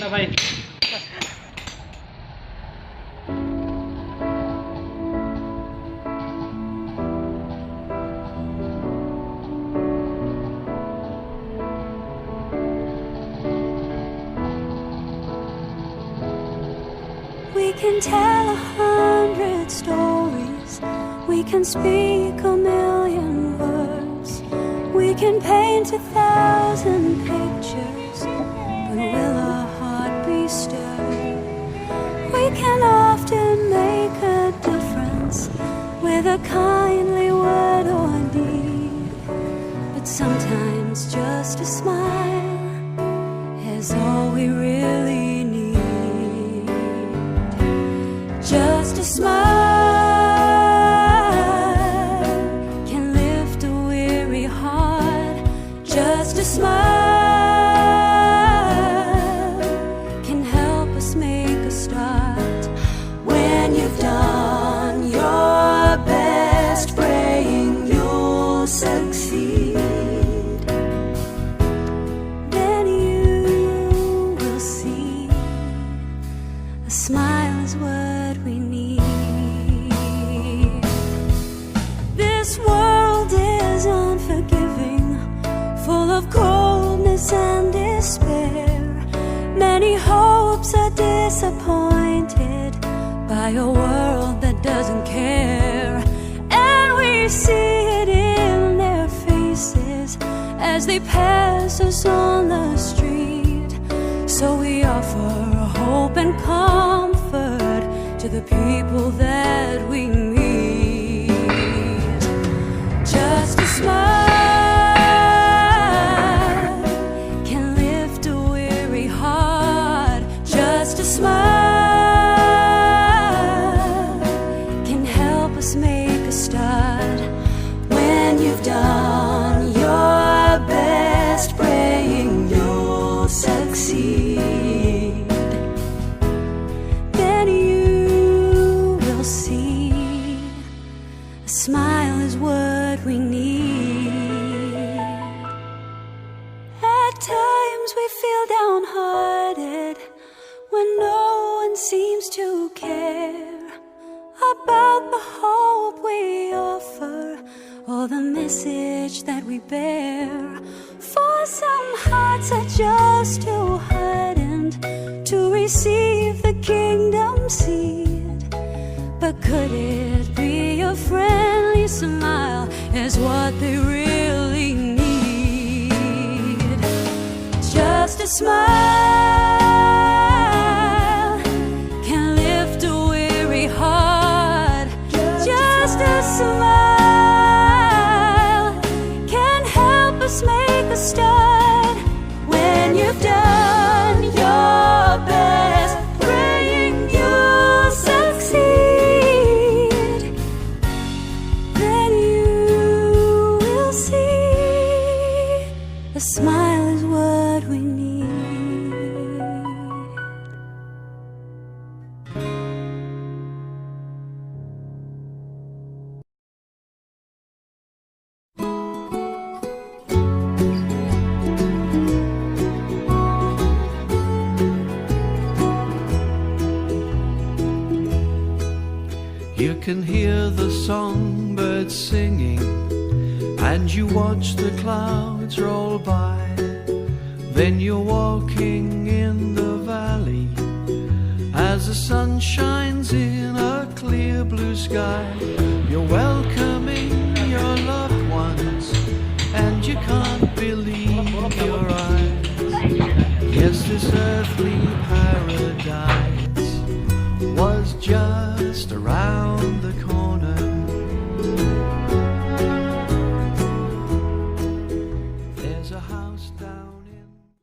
na भाई. We can tell 100 stories, we can speak a million words, we can paint 1,000 pictures, but will our heart be stirred? We can often make a difference with a kindly word or deed, but sometimes just a smile is all we really need. Just a smile can lift a weary heart. Just a smile can help us make a start. When you've done your best, praying you'll succeed, then you will see a smile is what we need. This world is unforgiving, full of coldness and despair. Many hopes are disappointed by a world that doesn't care. And we see it in their faces as they pass us on the street. So we offer hope and comfort to the people that we meet. Just a smile can lift a weary heart. Just a smile can help us make a start. When you've done your best, praying you'll succeed, then you will see a smile is what we need. At times we feel downhearted when no one seems to care about the hope we offer or the message that we bear. For some hearts are just too hardened to receive the kingdom seed. But could it be a friendly smile is what they really need? Just a smile can lift a weary heart. Just a smile can help us make a start. When you've done your best, praying you'll succeed, then you will see a smile is what we need. You can hear the songbirds singing, and you watch the clouds roll by. Then you're walking in the valley as the sun shines in a clear blue sky. You're welcoming your loved ones, and you can't believe your eyes. Yes, this earthly paradise was just around the corner.